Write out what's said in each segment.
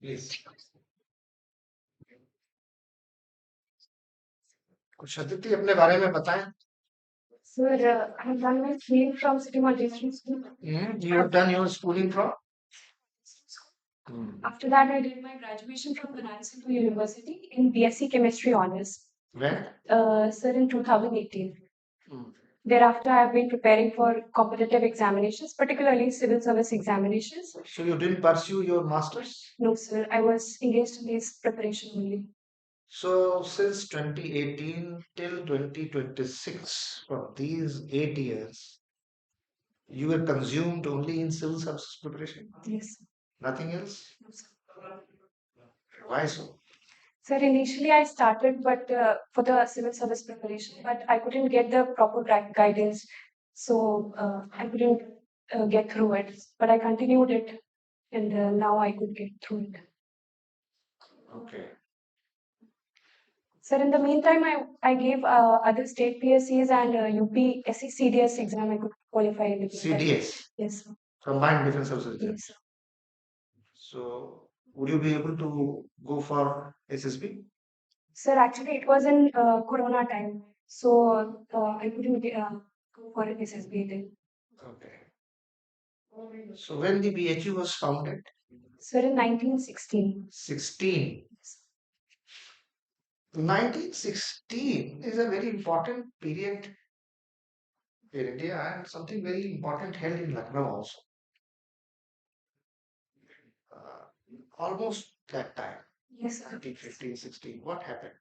Please कुछ अदिति अपने बारे में बताएं। Sir, I've done my schooling from City Montessori School. You have done your schooling from? Hmm. After that, I did my graduation from Banaras Hindu University in BSc Chemistry Honors. When? Sir, in 2018. Hmm. Thereafter, I've been preparing for competitive examinations, particularly civil service examinations. So you didn't pursue your masters? No, sir, I was engaged in this preparation only. So since 2018 till 2026, for these 8 years, you were consumed only in civil service preparation? Yes. Nothing else? No, sir. Why so? Sir, initially I started, but for the civil service preparation, but I couldn't get the proper guidance, so I couldn't get through it. But I continued it, and now I could get through it. Okay. Sir, in the meantime, I gave other state PSCs and UP SECDS exam. I could qualify in the meantime. CDS, Yes, sir. Combined Defense Services Exam. Yes, sir. So would you be able to go for SSB? Sir, actually, it was in Corona time, so I couldn't go for SSB then. Okay. So when the BHU was founded? Sir, in 1916. 16. 1916 is a very important period in India and something very important held in Lucknow also. Uh, Almost that time, Yes, sir. 1915, 16. What happened?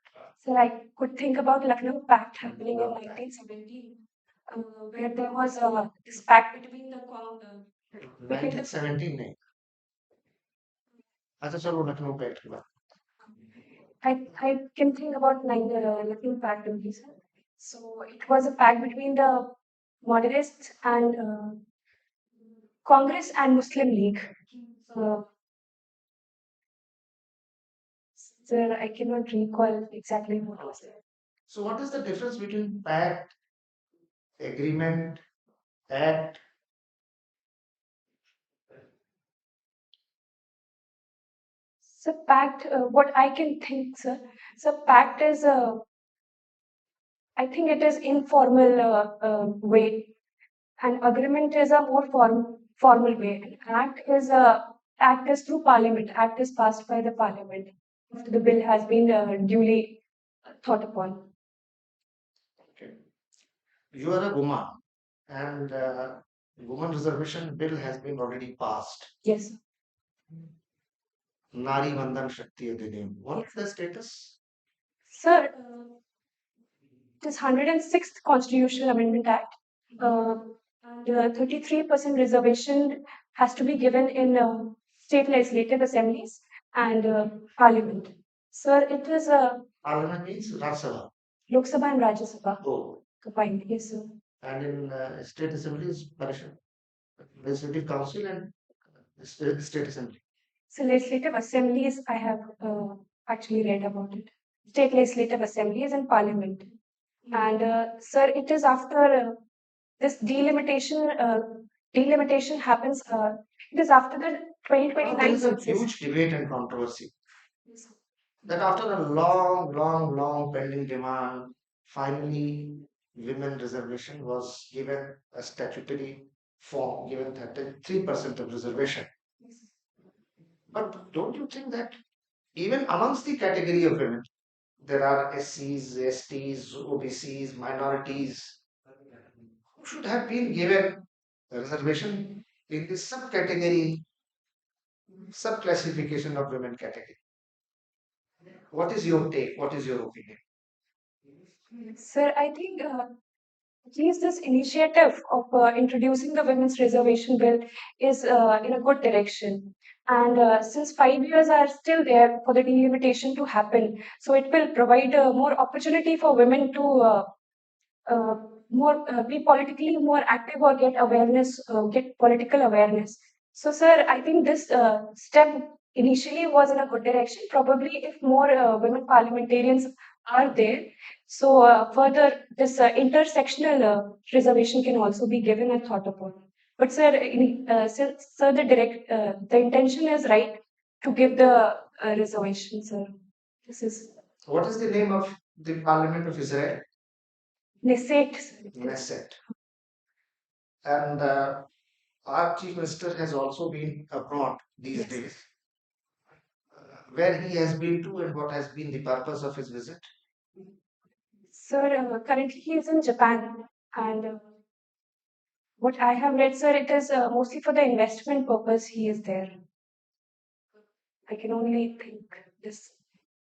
Sir, I could think about Lucknow Pact happening in 1917, where there was this pact between the between the 1917 नहीं. अच्छा चलो Lucknow pact की बात. I can think about Lucknow Pact only, sir. So it was a pact between the Moderates and Congress and Muslim League. Uh, Sir, I cannot recall exactly what was it. So what is the difference between pact, agreement, act? So pact, what I can think, sir. So pact is I think it is informal way, and agreement is a more formal way. And act is through parliament. Act is passed by the parliament after the bill has been duly thought upon. Okay. You are a woman and woman reservation bill has been already passed. Yes, Nari Vandan Shakti Adhiniyam. What is the status? sir. It is 106th Constitutional Amendment Act. And 33% reservation has to be given in state legislative assemblies and parliament. Sir, it is Parliament means Rajya Sabha. Lok Sabha and Rajya Sabha Oh. combined. Yes, sir. And in state assemblies, legislative council and state assembly. So legislative assemblies, I have actually read about it. State legislative assemblies and parliament. And sir, it is after this delimitation happens. It is after the Now, there 2029 is a census. huge debate and controversy that after a long pending demand, finally women reservation was given a statutory form, given 33% of reservation. But don't you think that even amongst the category of women, there are SCs, STs, OBCs, minorities who should have been given a reservation in the subcategory, subclassification of women category? What is your take? What is your opinion? Sir, I think at least this initiative of introducing the women's reservation bill is in a good direction. And since 5 years are still there for the delimitation to happen, so it will provide more opportunity for women to uh, more be politically more active or get awareness, get political awareness. So, sir, I think this step initially was in a good direction. Probably, if more women parliamentarians are there, so further this intersectional reservation can also be given and thought upon. But, sir, sir, the intention is right. to give the reservation, sir. This is What is the name of the Parliament of Israel? Knesset, sir. Knesset. And our Chief Minister has also been abroad these Yes. days. Where he has been to and what has been the purpose of his visit? Sir, currently he is in Japan, and what I have read, sir, it is mostly for the investment purpose he is there. I can only think this.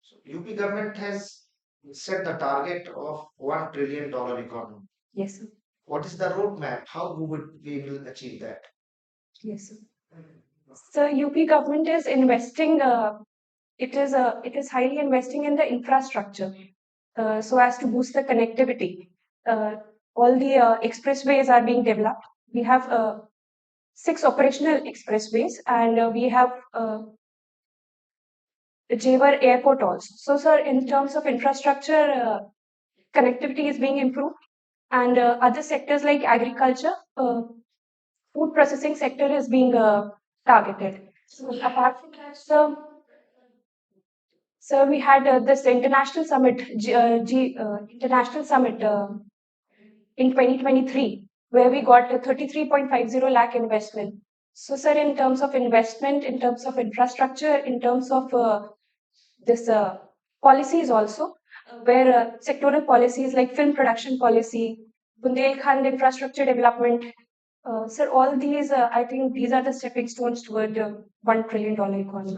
So UP government has set the target of $1 trillion economy. Yes, sir. What is the roadmap? How we will achieve that? Yes, sir. So UP government is investing. It is highly investing in the infrastructure, so as to boost the connectivity. All the expressways are being developed. We have 6 operational expressways, and we have Jewar Airport also. So, sir, in terms of infrastructure, connectivity is being improved, and other sectors like agriculture, food processing sector is being targeted. So, apart from that, sir, we had this international summit, international summit in 2023, where we got a 33.50 lakh investment. So, sir, in terms of investment, in terms of infrastructure, in terms of this policies also, where sectoral policies like film production policy, Bundelkhand infrastructure development, sir, all these, I think these are the stepping stones toward $1 trillion economy.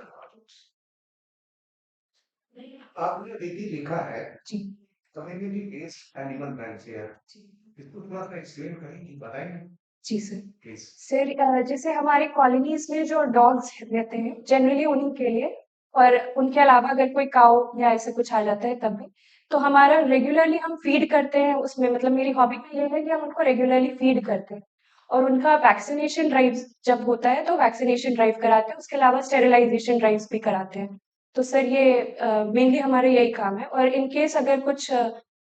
आपने दीदी लिखा है जी community based animal welfare जी इसको थोड़ा सा explain करेंगे बताएंगे जी sir please sir जैसे हमारे कॉलोनीज में जो डॉग्स रहते हैं जनरली उन्हीं के लिए और उनके अलावा अगर कोई काऊ या ऐसा कुछ आ जाता है तब भी तो हमारा रेगुलरली हम फीड करते हैं उसमें मतलब मेरी हॉबी में ये है कि हम उनको रेगुलरली फीड करते हैं और उनका वैक्सीनेशन ड्राइव जब होता है तो वैक्सीनेशन ड्राइव कराते हैं उसके अलावा स्टेरिलाइजेशन ड्राइव्स भी कराते हैं तो सर ये मेनली हमारा यही काम है और इन केस अगर कुछ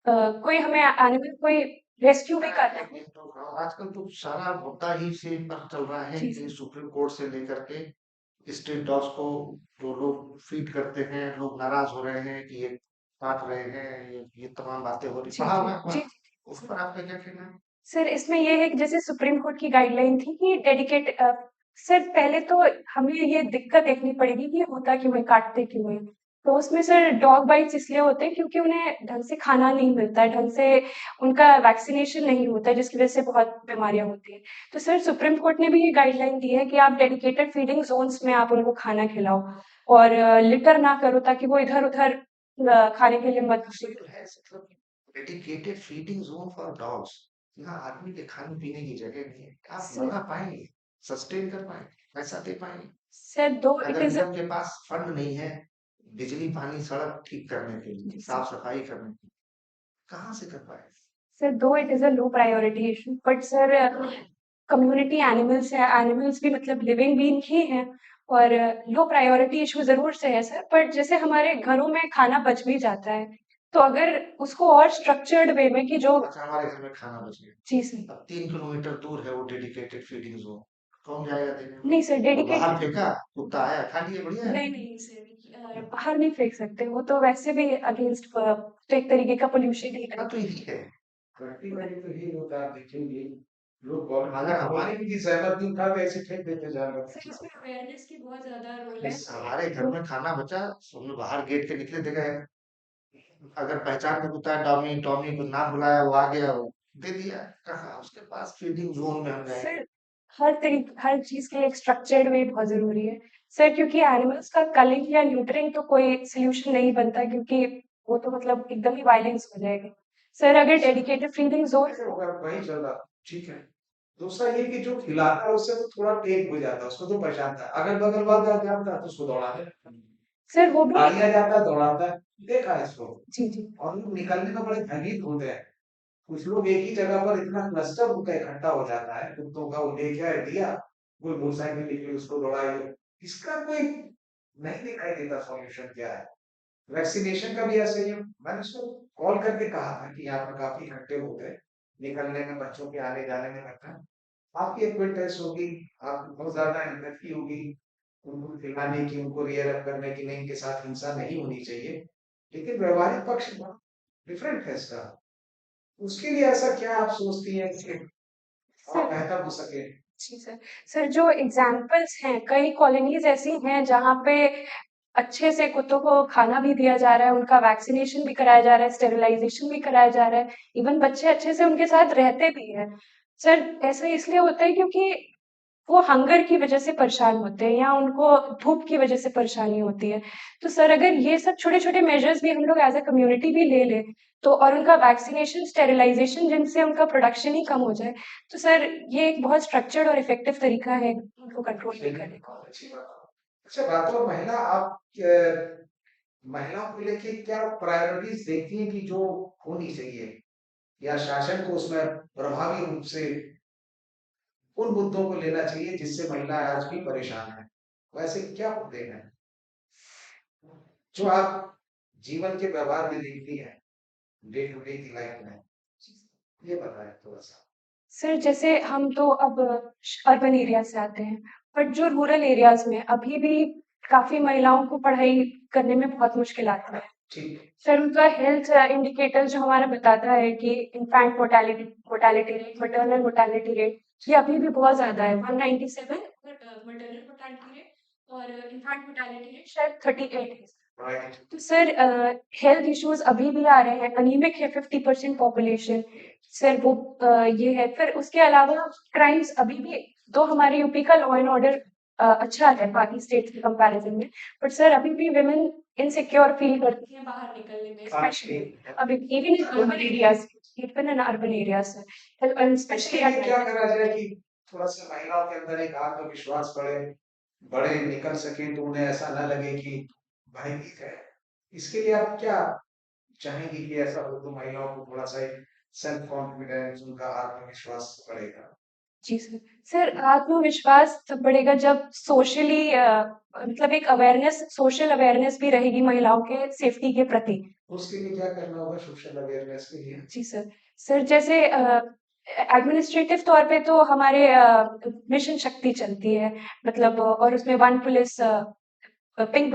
कोई हमें एनिमल कोई रेस्क्यू भी करना है तो आजकल तो सारा मुद्दा ही से पर चल रहा है जी कि सर सुप्रीम कोर्ट से लेकर के स्ट्रीट डॉग्स को जो लोग फीड करते हैं लोग नाराज हो रहे हैं कि ये काट रहे हैं ये तमाम बातें हो रही जी पढ़ा जी होगा जी अखबार जी उस पर आपका क्या कहना है? सर इसमें ये है कि जैसे सुप्रीम कोर्ट की गाइडलाइन थी कि डेडिकेट सर पहले तो हमें ये दिक्कत देखनी पड़ेगी कि होता क्यों है काटते क्यों है तो उसमें सर डॉग बाइट्स इसलिए होते हैं क्योंकि उन्हें ढंग से खाना नहीं मिलता है ढंग से उनका वैक्सीनेशन नहीं होता है जिसकी वजह से बहुत बीमारियां होती हैं तो सर सुप्रीम कोर्ट ने भी ये गाइडलाइन दी है कि आप डेडिकेटेड फीडिंग जोन्स में आप उनको खाना खिलाओ और लिटर ना करो ताकि वो इधर उधर खाने के लिए मत सही तो है मतलब dedicated feeding zone for dogs यहाँ आदमी के खाने पीने की जगह नहीं है आप सर बना पाएंगे सस्टेन कर पाएंगे पैसा दे पाएंगे सर दो इट अगर इज निगम के पास फंड नहीं है बिजली पानी सड़क ठीक करने के लिए साफ सफाई करने के लिए कहाँ से कर पाए Sir, though it is a low priority issue, but sir, community animals है एनिमल्स भी मतलब लिविंग बीइंग ही है और लो प्रायोरिटी इशू जरूर से है सर बट जैसे हमारे घरों में खाना बच भी जाता है तो अगर उसको और स्ट्रक्चर्ड वे में कि जो अच्छा हमारे घर में खाना बच गया जी सर अब 3 किलोमीटर दूर है वो डेडिकेटेड फीडिंग जोन कौन जाएगा देने नहीं सर तो डेडिकेट बाहर फेंका कुत्ता आया खा लिया बढ़िया है नहीं सर बाहर नहीं फेंक सकते वो तो वैसे भी अगेंस्ट तो एक तरीके का पोल्यूशन ही हाँ है तो यही है प्रैक्टिकली तो यही होता है आप देखेंगे लोग बहुत अगर हमारी भी सहमत नहीं था तो ऐसे फेंक देते जानवर सर इसमें अवेयरनेस की बहुत ज्यादा रोल है इस हमारे घर में खाना बचा हमने बाहर गेट के निकले देखा है अगर पहचान में कुत्ता है टॉमी टॉमी को नाम बुलाया वो आ गया वो दे दिया कहाँ उसके पास फीडिंग जोन में हम जाएंगे सर हर चीज के लिए एक स्ट्रक्चर्ड वे बहुत जरूरी है सर क्योंकि एनिमल्स का कलिंग या न्यूटरिंग तो कोई सोल्यूशन नहीं बनता क्योंकि वो तो मतलब एकदम ही वायलेंस हो जाएगा सर अगर डेडिकेटेड फीडिंग जोन ऐसे होगा वही चल रहा ठीक है दूसरा ये कि जो खिलाता है उससे तो थोड़ा टेक हो जाता है उसको तो पहचानता है अगल बगल वाला जानता है तो उसको दौड़ा दे सर वो भी आलिया जाता है दौड़ाता है देखा है इसको जी जी और लोग निकलने में बड़े भयभीत होते हैं कुछ लोग एक ही जगह पर इतना क्लस्टर होकर इकट्ठा हो जाता है कुत्तों का वो लेके आए दिया कोई मोटरसाइकिल लेके उसको दौड़ाई इसका कोई नहीं दिखाई देता सॉल्यूशन क्या है वैक्सीनेशन का भी ऐसे ही है। मैंने उसको कॉल करके कहा था कि यहाँ पर काफी इकट्ठे हो गए निकलने में बच्चों के आने जाने में लगता है आपकी एक फिटनेस होगी आपकी बहुत ज्यादा एम्पैथी होगी उनको खिलाने की, उनको रियर अप करने की, नहीं, इनके साथ हिंसा नहीं होनी चाहिए, लेकिन व्यवहारिक पक्ष बहुत डिफरेंट है इसका। उसके लिए ऐसा क्या आप सोचती हैं कि और सर बेहतर हो सके? जी सर। सर जो एग्जाम्पल्स हैं, कई कॉलोनीज ऐसी हैं जहाँ पे अच्छे से कुत्तों को खाना भी दिया जा रहा है, उनका वैक्सीनेशन भी कराया जा रहा है, स्टेरिलाइजेशन भी कराया जा रहा है, इवन बच्चे अच्छे से उनके साथ रहते भी हैं। सर ऐसा इसलिए होता है क्योंकि वो हंगर की वजह से परेशान होते हैं या उनको धूप की वजह से परेशानी होती है। तो सर अगर ये सब छोटे-छोटे मेजर्स भी हम लोग एज़ अ कम्युनिटी भी ले लें, तो और उनका वैक्सीनेशन, स्टेरिलाइजेशन जिनसे उनका प्रोडक्शन ही कम हो जाए, तो सर ये एक बहुत स्ट्रक्चर्ड और इफेक्टिव तरीका है उनको कंट्रोल भी चलिए, करने का। बहुत अच्छी बात। अच्छा, बात महिला, आप महिलाओं को लेके क्या प्रायोरिटीज देखती हैं कि जो होनी चाहिए, या शासन को उसमें प्रभावी रूप से उन मुद्दों को लेना चाहिए जिससे महिलाएं आज भी परेशान हैं? वैसे क्या मुद्दे हैं जो आप जीवन के व्यवहार में देखती हैं, डे टू डे की लाइफ में? ये बताएं थोड़ा सा। सर जैसे हम तो अब अर्बन एरिया से आते हैं, बट जो रूरल एरियाज में अभी भी काफी महिलाओं को पढ़ाई करने में बहुत मुश्किल आती है। ठीक। सर उनका हेल्थ इंडिकेटर जो हमारा बताता है कि infant mortality mortality rate, maternal mortality rate, ये अभी भी बहुत ज्यादा है, 197 मैटरनल मोर्टेलिटी रेट, और इन्फैंट मोर्टेलिटी रेट शायद 38 है। राइट। तो सर हेल्थ इश्यूज अभी भी आ रहे हैं, अनीमिक है 50% पॉपुलेशन। सर वो ये है, फिर उसके अलावा क्राइम्स अभी भी, तो हमारे यूपी का लॉ एंड ऑर्डर अच्छा है बाकी स्टेट्स के कंपैरिजन में, बट सर अभी भी विमेन इनसिक्योर फील करती हैं बाहर निकलने में, स्पेशली अभी even in urban areas, even in urban areas, specially इसके लिए एट क्या नाइट। करा जाए कि थोड़ा सा महिलाओं के अंदर एक आत्मविश्वास बढ़े निकल सके, तो उन्हें ऐसा ना लगे कि भयभीत है? इसके लिए आप क्या चाहेंगे कि ऐसा हो, तो महिलाओं को थोड़ा सा सेल्फ कॉन्फिडेंस, उनका आत्मविश्वास बढ़ेगा? जी सर। सर आत्मविश्वास तब बढ़ेगा जब सोशली मतलब एक अवेयरनेस, सोशल अवेयरनेस भी रहेगी महिलाओं के सेफ्टी के प्रति। उसके लिए क्या करना होगा सोशल अवेयरनेस के लिए? जी सर। सर जैसे एडमिनिस्ट्रेटिव तौर पे तो हमारे मिशन शक्ति चलती है, मतलब और उसमें one police, pink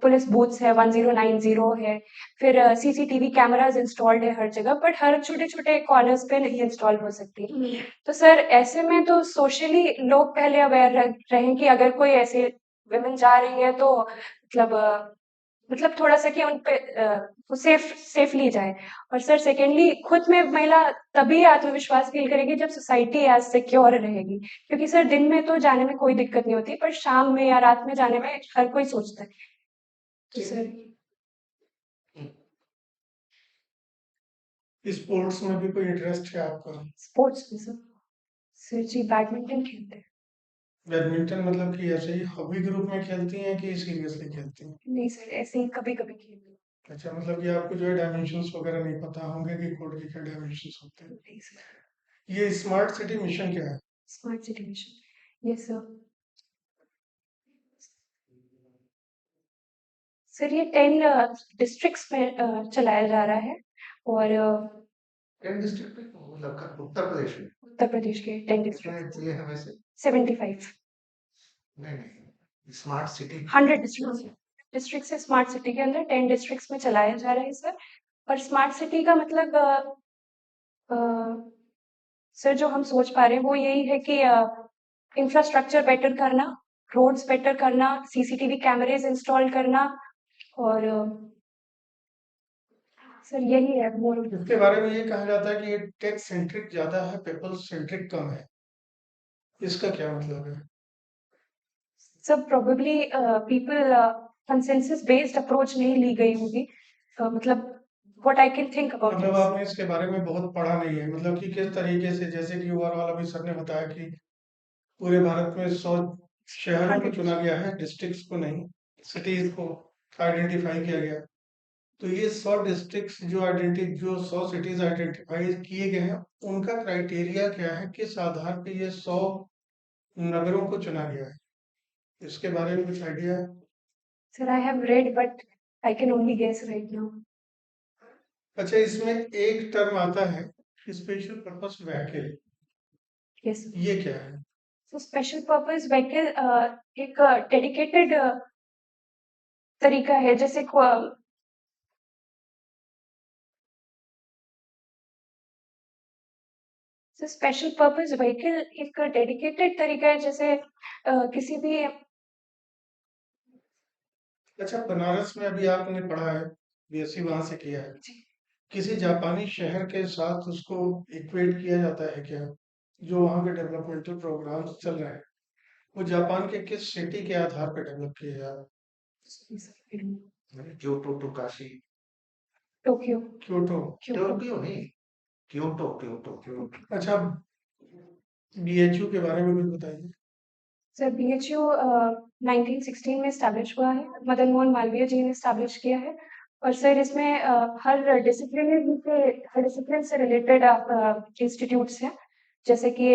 police booths है, 1090 है, फिर सीसीटीवी कैमरास इंस्टॉल्ड है हर जगह, बट हर छोटे छोटे कॉर्नर्स पे नहीं इंस्टॉल हो सकती। तो सर ऐसे में तो सोशली लोग पहले अवेयर रहें कि अगर कोई ऐसे विमेन जा रही है तो मतलब थोड़ा सा कि उन पे वो सेफली जाए। और सर सेकेंडली खुद में महिला तभी आत्मविश्वास फील करेगी जब सोसाइटी एज सिक्योर रहेगी, क्योंकि सर दिन में तो जाने में कोई दिक्कत नहीं होती, पर शाम में या रात में जाने में हर कोई सोचता है। तो सर स्पोर्ट्स में भी कोई इंटरेस्ट है आपका? स्पोर्ट्स में सर जी बैडमिंटन खेलते हैं। बैडमिंटन मतलब कि ऐसे ही हॉबी के रूप में खेलती हैं कि सीरियसली खेलती हैं? नहीं सर, ऐसे ही कभी कभी खेलते हैं। अच्छा, मतलब कि आपको जो है डायमेंशंस वगैरह नहीं पता होंगे कि कोर्ट के क्या डायमेंशंस होते हैं। नहीं सर। ये स्मार्ट सिटी मिशन क्या है? Smart city mission, yes sir. Sir ये 10 डिस्ट्रिक्ट्स में चलाया जा रहा है, और किन डिस्ट्रिक्ट में, मतलब उत्तर प्रदेश में? उत्तर प्रदेश के 10 कितने डिस्ट्रिक्ट, चाहिए हमें से? 75, नहीं नहीं, स्मार्ट सिटी। 100 डिस्ट्रिक्ट से स्मार्ट सिटी के अंदर 10 डिस्ट्रिक्ट्स में चलाया जा रहा है सर। और स्मार्ट सिटी का मतलब अ, सर जो हम सोच पा रहे हैं वो यही है कि इंफ्रास्ट्रक्चर बेटर करना, रोड्स बेटर करना, सीसीटीवी कैमरेज इंस्टॉल करना, और सर यही है मोर। इसके बारे में ये कहा जाता है कि ये टेक सेंट्रिक ज्यादा है, पीपल सेंट्रिक कम है। इसका क्या मतलब है? सब probably people consensus based approach नहीं ली गई होगी, मतलब what I can think about मतलब दिस। आपने इसके बारे में बहुत पढ़ा नहीं है, मतलब कि किस तरीके से, जैसे कि ओवरऑल अभी सर ने बताया कि पूरे भारत में 100 शहरों को 100 चुना गया है, डिस्ट्रिक्ट्स को नहीं, सिटीज को आइडेंटिफाई किया गया। तो ये 100 डिस्ट्रिक्ट्स जो 100 सिटीज आइडेंटिफाई किए गए हैं, उनका क्राइटेरिया क्या है, किस आधार पे ये 100 नगरों को चुना गया है? इसके बारे में कुछ आइडिया है? Sir I have read but I can only guess right now. अच्छा, इसमें एक टर्म आता है स्पेशल पर्पस व्हीकल, यस। ये क्या है? So special purpose vehicle एक डेडिकेटेड तरीका है, जैसे स्पेशल पर्पस व्हीकल एक डेडिकेटेड तरीका है, जैसे किसी भी अच्छा, बनारस में अभी आपने पढ़ा है, बीएससी वहां से किया है, किसी जापानी शहर के साथ उसको इक्वेट किया जाता है क्या? जो वहाँ के डेवलपमेंटल प्रोग्राम्स चल रहे हैं, वो जापान के किस सिटी के आधार पर डेवलप किए जा रहे हैं? Kyoto to Kashi. Tokyo Kyoto. Tokyo नहीं, क्योटो क्योटो क्योटो। अच्छा, बीएचयू के बारे में कुछ बताइए। सर BHU 1916 में स्टैब्लिश हुआ है, मदन मोहन मालवीय जी ने स्टैब्लिश किया है। और सर इसमें हर डिसिप्लिन से रिलेटेड इंस्टीट्यूट्स हैं, जैसे कि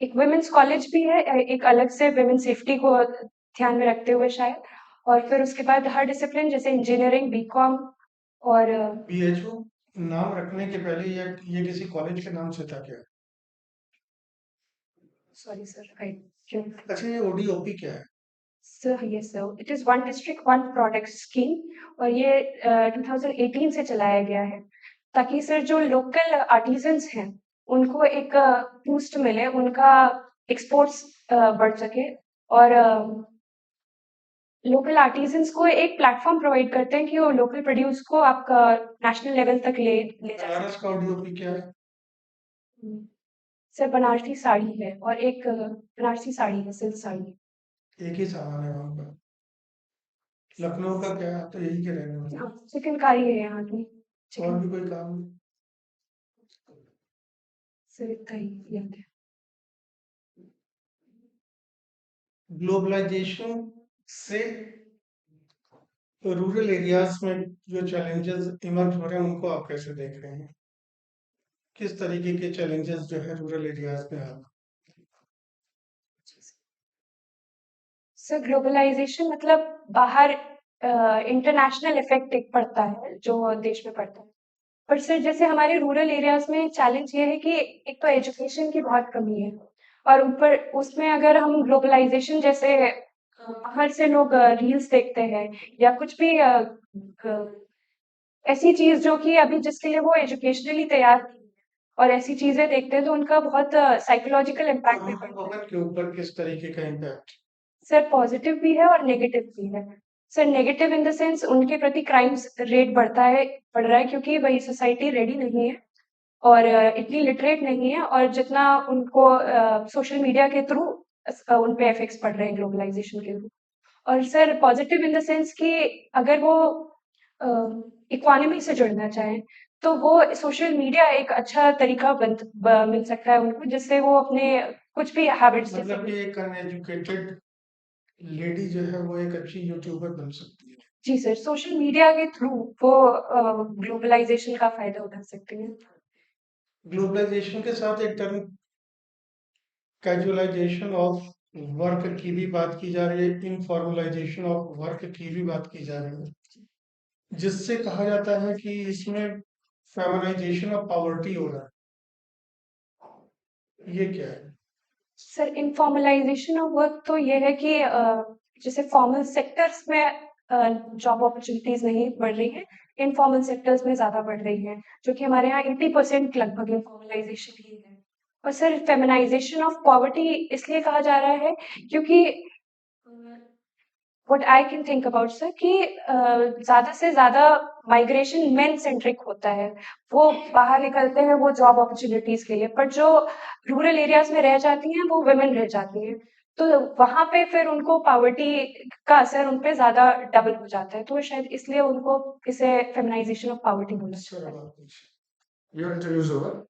एक वुमेन्स कॉलेज भी है, एक अलग से वुमेन सेफ्टी को ध्यान में रखते हुए शायद। और फिर उसके बाद हर डिसिप्लिन जैसे इंजीनियरिंग, बीकॉम और बीएचयू नाम रखने के पहले ये किसी कॉलेज के नाम से था क्या? सॉरी सर, आई don't अच्छा, ये ओडीओपी क्या है? Sir yes sir, it is one district one product scheme, और ये 2018 से चलाया गया है, ताकि सर जो लोकल आर्टिजन्स हैं उनको एक बूस्ट मिले, उनका एक्सपोर्ट्स बढ़ सके। और लोकल आर्टिजन्स को एक प्लेटफॉर्म प्रोवाइड करते हैं कि वो लोकल प्रोड्यूस को आपका नेशनल लेवल तक ले जा बनारस का ओडीओपी क्या है? सके। सर बनारसी साड़ी है, और एक बनारसी साड़ी है, सिल्क साड़ी। एक ही सामान है वहाँ का। लखनऊ का क्या है? आप तो यही के रहने वाले हैं। हाँ, चिकनकारी है यहाँ की। और चिकन भी कोई काम नहीं? सर इतना ही याद है। ग्लोबलाइजेशन से रूरल एरियाज में जो चैलेंजेस इमर्ज हो रहे हैं, उनको आप कैसे देख रहे हैं? किस तरीके के चैलेंजेस जो है रूरल एरियाज में आप? सर ग्लोबलाइजेशन मतलब बाहर इंटरनेशनल इफेक्ट एक पड़ता है जो देश में पड़ता है। पर सर जैसे हमारे रूरल एरियाज में चैलेंज ये है कि एक तो एजुकेशन की बहुत कमी है, और ऊपर उसमें अगर हम ग्लोबलाइजेशन जैसे बाहर से लोग रील्स देखते हैं या कुछ भी ऐसी चीज जो कि अभी जिसके लिए वो एजुकेशनली तैयार नहीं है, और ऐसी चीजें देखते हैं तो उनका बहुत साइकोलॉजिकल इम्पैक्ट भी पड़ता है। वुमेन के ऊपर किस तरीके का इम्पैक्ट? सर पॉजिटिव भी है और नेगेटिव भी है। Sir negative in the sense उनके प्रति क्राइम्स रेट बढ़ रहा है, क्योंकि वही सोसाइटी रेडी नहीं है और इतनी लिटरेट नहीं है, और जितना उनको सोशल मीडिया के थ्रू उन पे इफेक्ट्स पड़ रहे हैं ग्लोबलाइजेशन के थ्रू। और sir positive in the sense कि अगर वो इकोनॉमी से जुड़ना चाहें तो वो सोशल मीडिया एक अच्छा तरीका मिल सकता है उनको, जिससे वो अपने कुछ भी हैबिट्स मतलब कि एक अनएजुकेटेड लेडी जो है वो एक अच्छी यूट्यूबर बन सकती है। जी सर, सोशल मीडिया के थ्रू वो ग्लोबलाइजेशन का फायदा उठा सकते हैं। ग्लोबलाइजेशन के साथ एक टर्म कैजुअलाइजेशन ऑफ वर्क की भी बात की जा रही है, इनफॉर्मलाइजेशन ऑफ वर्क की भी बात की जा रही है, जिससे कहा जाता है कि इसमें फेमनाइजेशन ऑफ पॉवर्टी हो रहा है। ये क्या है? सर इनफॉर्मलाइजेशन ऑफ वर्क तो ये है कि जैसे फॉर्मल सेक्टर्स में जॉब अपॉर्चुनिटीज नहीं बढ़ रही है, इनफॉर्मल सेक्टर्स में ज्यादा बढ़ रही है, जो कि हमारे यहाँ 80% लगभग इनफॉर्मलाइजेशन ही है। और सर फेमिनाइजेशन ऑफ पॉवर्टी इसलिए कहा जा रहा है क्योंकि what I can think about sir कि ज्यादा से ज्यादा माइग्रेशन मेन सेंट्रिक होता है, वो बाहर निकलते हैं वो जॉब अपॉर्चुनिटीज के लिए, पर जो रूरल एरियाज में रह जाती हैं वो वुमेन रह जाती हैं, तो वहां पे फिर उनको पॉवर्टी का असर उन पे ज्यादा डबल हो जाता है, तो शायद इसलिए उनको इसे फेमिनाइजेशन ऑफ पॉवर्टी बोला जाता है। Your interview is over.